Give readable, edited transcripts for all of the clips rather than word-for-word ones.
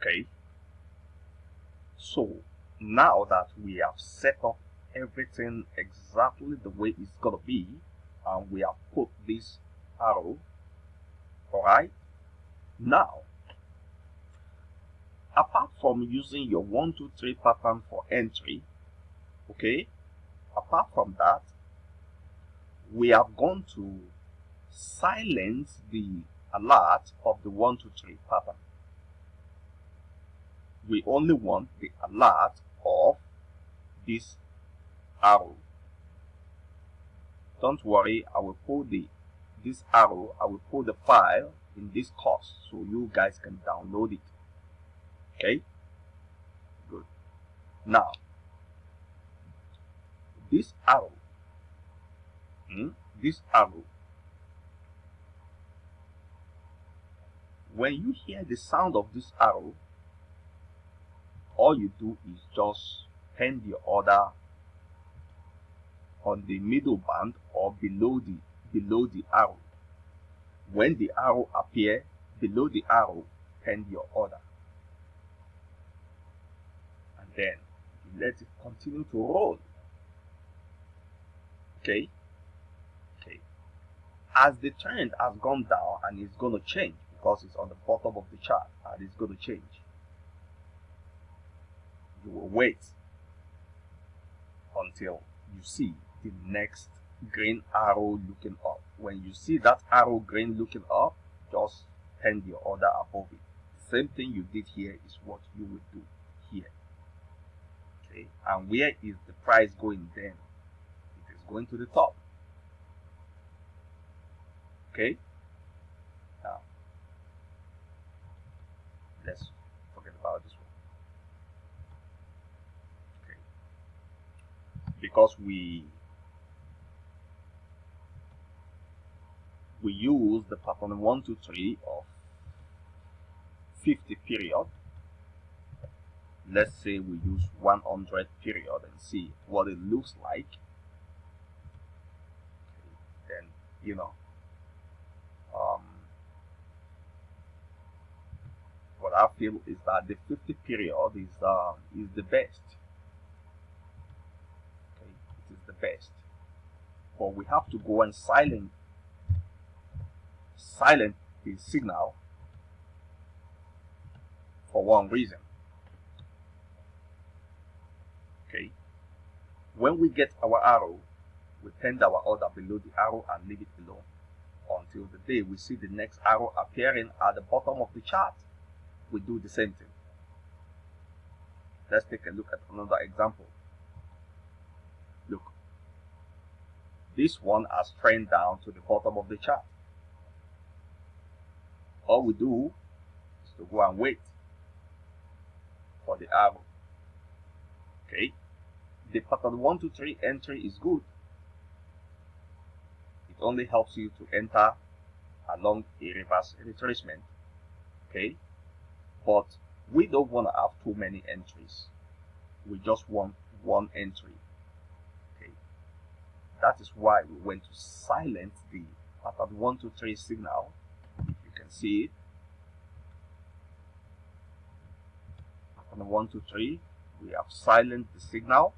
Okay, so now that we have set up everything exactly the way it's gonna be, and we have put this arrow, all right, now apart from using your 1 2 3 pattern for entry, okay, apart from that, we have gone to silence the alert of the 1 2 3 pattern. We only want the alert of this arrow. Don't worry, I will put this arrow, I will put the file in this course so you guys can download it. Okay, good. Now this arrow, when you hear the sound of this arrow, all you do is just pen the order on the middle band or below the arrow. When the arrow appears below the arrow, pen your order, and then you let it continue to roll. Okay, as the trend has gone down and it's going to change because it's on the bottom of the chart and it's going to change, you will wait until you see the next green arrow looking up. When you see that arrow green looking up, just pen your order above it. The same thing you did here is what you will do here. Okay, and where is the price going then? It is going to the top. Okay, now let's forget about this one. Okay, because we use the pattern 1 2 3 of 50 period. Let's say we use 100 period and see what it looks like. Okay, then you know, what I feel is that the 50 period is the best. Okay, it is the best, but we have to go and silent the signal for one reason. Okay, when we get our arrow, we pen our order below the arrow and leave it below until the day we see the next arrow appearing at the bottom of the chart. We do the same thing. Let's take a look at another example. Look, this one has trend down to the bottom of the chart. All we do is to go and wait for the arrow. Okay, the pattern 1 2 3 entry is good. It only helps you to enter along a reverse retracement. Okay, but we don't want to have too many entries. We just want one entry. Okay, that is why we went to silence the pattern 1 2 3 signal. You can see it. Pattern 1 2 3. We have silenced the signal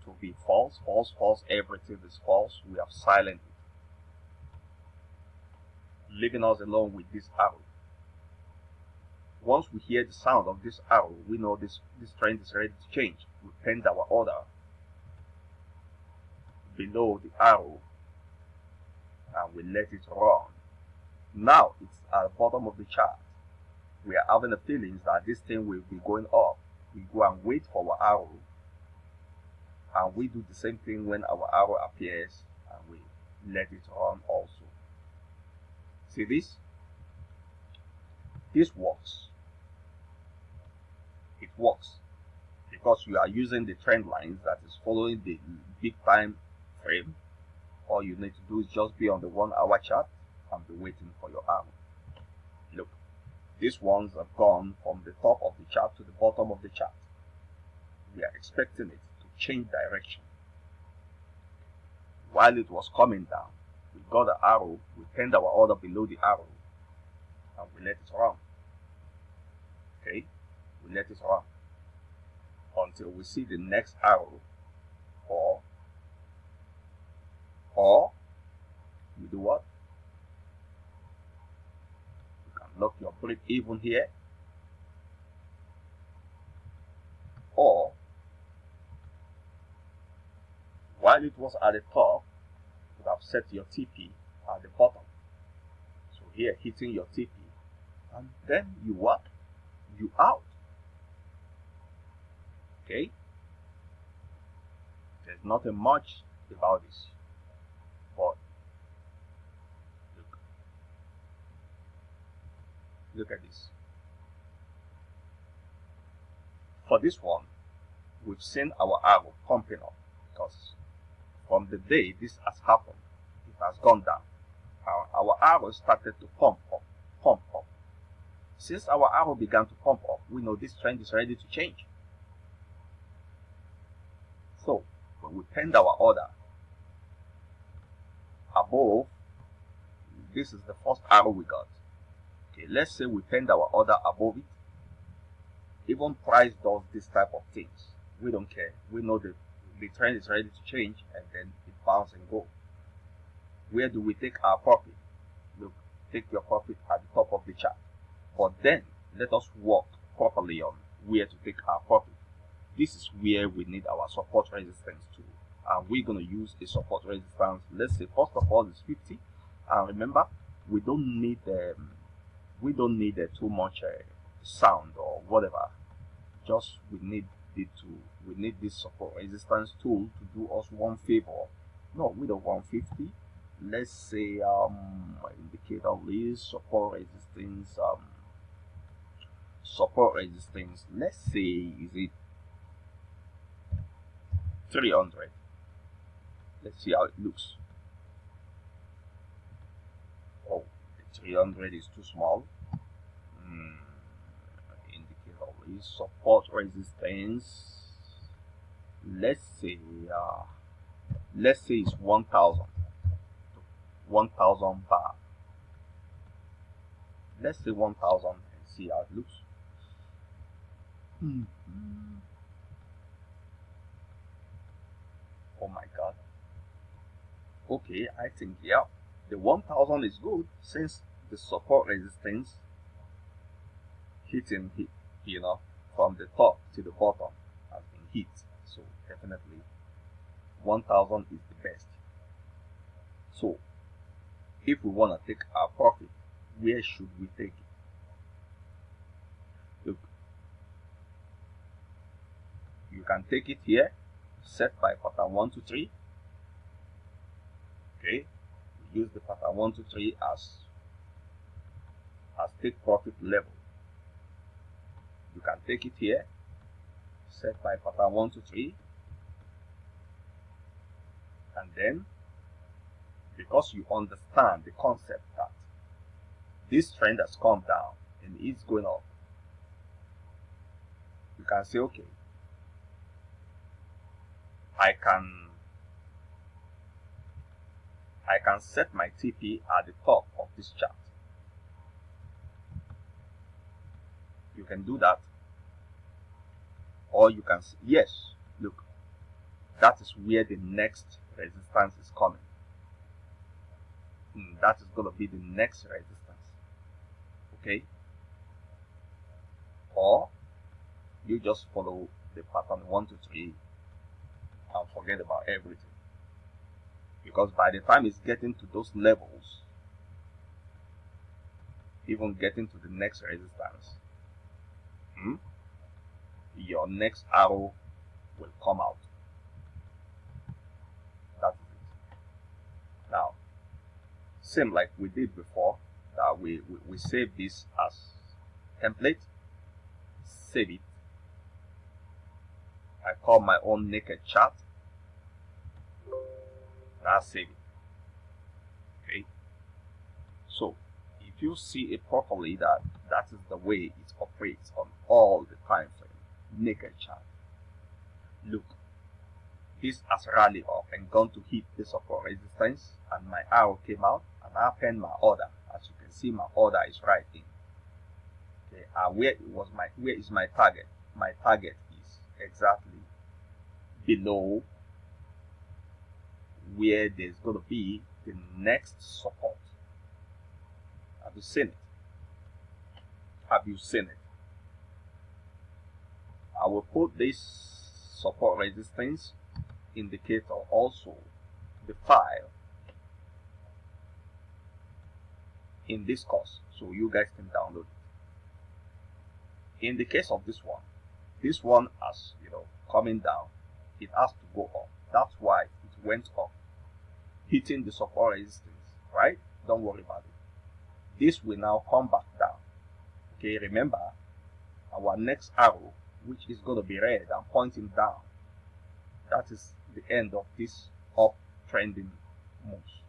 to be false, false, false. Everything is false. We have silenced it, leaving us alone with this arrow. Once we hear the sound of this arrow, we know this trend is ready to change. We pen our order below the arrow and we let it run. Now it's at the bottom of the chart. We are having a feeling that this thing will be going up. We go and wait for our arrow, and we do the same thing when our arrow appears, and we let it run also. See this? This works. It works because you are using the trend lines that is following the big time frame. All you need to do is just be on the 1 hour chart and be waiting for your arrow. Look, these ones have gone from the top of the chart to the bottom of the chart. We are expecting it to change direction. While it was coming down, we got the arrow, we pinned our order below the arrow, and we let it run. We let it run until we see the next arrow, or you do what? You can lock your break even here, or while it was at the top, you could have set your TP at the bottom. So here, hitting your TP, and then you what? You out. Okay? There's nothing much about this, but look at this. For this one, we've seen our arrow pumping up, because from the day this has happened, it has gone down. Our arrow started to pump up. Since our arrow began to pump up, we know this trend is ready to change. So when we penned our order above, this is the first arrow we got. Okay, let's say we penned our order above it. Even price does this type of things. We don't care. We know that the trend is ready to change, and then it bounce and go. Where do we take our profit? Look, take your profit at the top of the chart. But then let us work properly on where to take our profit. This is where we need our support resistance tool, and we're going to use a support resistance. Let's say first of all is 50, and remember, we don't need too much sound or whatever. Just we need this support resistance tool to do us one favor. No, with a 150. Let's say indicator list support resistance. Let's say is it 300. Let's see how it looks. Oh, the 300 is too small. Indicator list support resistance. Let's say it's 1000 bar. Let's say 1000 and see how it looks. Oh my god. Okay, I think yeah, the 1000 is good, since the support resistance hitting hit, from the top to the bottom has been hit. So definitely 1000 is the best. So if we want to take our profit, where should we take it? Look, you can take it here, set by pattern 1 to 3. Okay, we use the pattern 1 to 3 as take profit level. You can take it here, set by pattern 1 to 3, and then because you understand the concept that this trend has come down and it's going up, you can say, okay, I can set my TP at the top of this chart. You can do that, or you can say, yes, look, that is where the next resistance is coming. That is going to be the next resistance. Okay, or you just follow the pattern 1 to 3 and forget about everything, because by the time it's getting to those levels, even getting to the next resistance, your next arrow will come out. That's it. Now, same like we did before, that we save this as template, save it. I call my own naked chart, and I save it. Okay, so if you see it properly, that is the way it operates on all the time frame naked chart. Look, this has rallied up and gone to hit the support resistance, and my arrow came out, and I penned my order. As you can see, my order is right in. Okay, where is my target? My target is exactly below where there's going to be the next support. Have you seen it? Have you seen it? I will put this support resistance indicator, also the file, in this course so you guys can download it. In the case of this one as you know, coming down, it has to go up. That's why it went up, hitting the support resistance, right? Don't worry about it. This will now come back down. Okay, remember our next arrow, which is going to be red and pointing down, that is the end of this uptrending moves.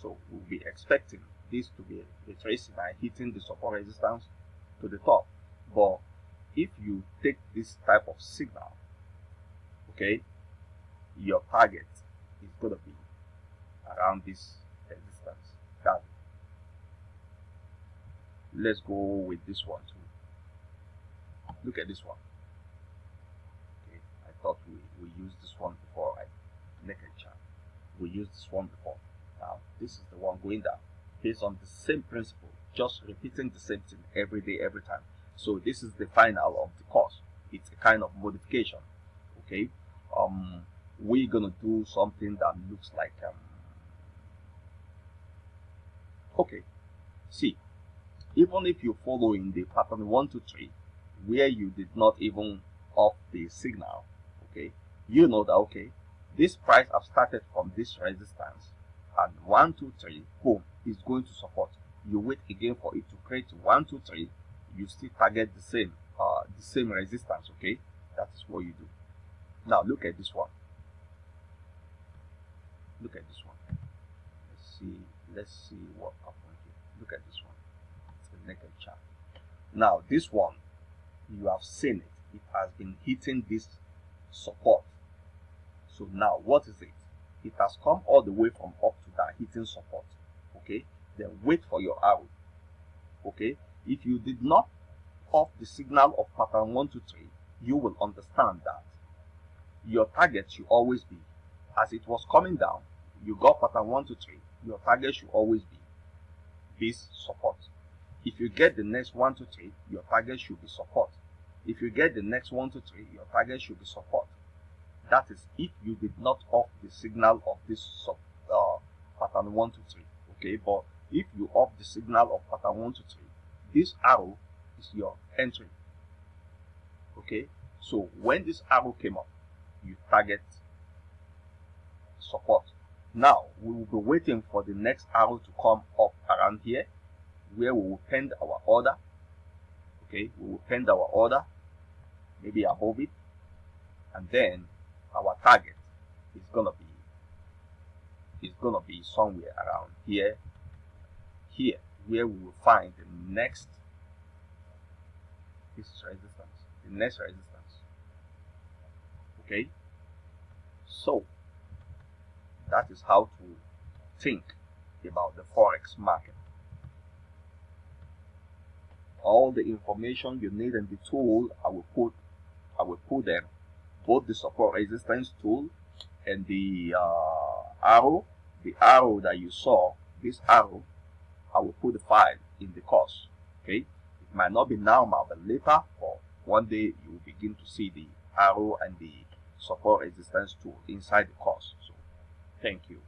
So we'll be expecting this to be retracing and hitting the support resistance to the top. But if you take this type of signal, okay, your target is going to be around this resistance. That's it. Let's go with this one too. Look at this one. Okay, I thought we used this one before, right? Naked chart. We used this one before. Now this is the one going down based on the same principle, just repeating the same thing every day, every time. So this is the final of the course. It's a kind of modification. Okay, we're gonna do something that looks like okay, see, even if you're following the pattern 1, 2, 3, where you did not even off the signal, okay, you know that okay, this price have started from this resistance, and 1, 2, 3, boom, is going to support. You wait again for it to create 1, 2, 3. You still target the same resistance. Okay, that is what you do. Now look at this one. Look at this one. Let's see what happened here. Look at this one. It's a naked chart. Now this one, you have seen it. It has been hitting this support. So now what is it? It has come all the way from up to down, hitting support. Okay, then wait for your arrow. Okay, if you did not off the signal of pattern 1, 2, 3, you will understand that your target should always be, as it was coming down, you got pattern 1, 2, 3, your target should always be this support. If you get the next 1, 2, 3, your target should be support. If you get the next 1, 2, 3, your target should be support. That is if you did not off the signal of this pattern 1, 2, 3. Okay, but if you off the signal of pattern 1, 2, 3, this arrow is your entry. Okay, so when this arrow came up, you target support. Now we will be waiting for the next arrow to come up around here, where we will pend our order. Okay, we will pend our order, maybe above it, and then our target is gonna be somewhere around here, where we will find the next resistance. Okay, so that is how to think about the Forex market. All the information you need in the tool, I will put them, both the support resistance tool and the arrow that you saw. This arrow, I will put the file in the course. Okay, it might not be now, but later, or one day you will begin to see the arrow and the support resistance tool inside the course. So thank you.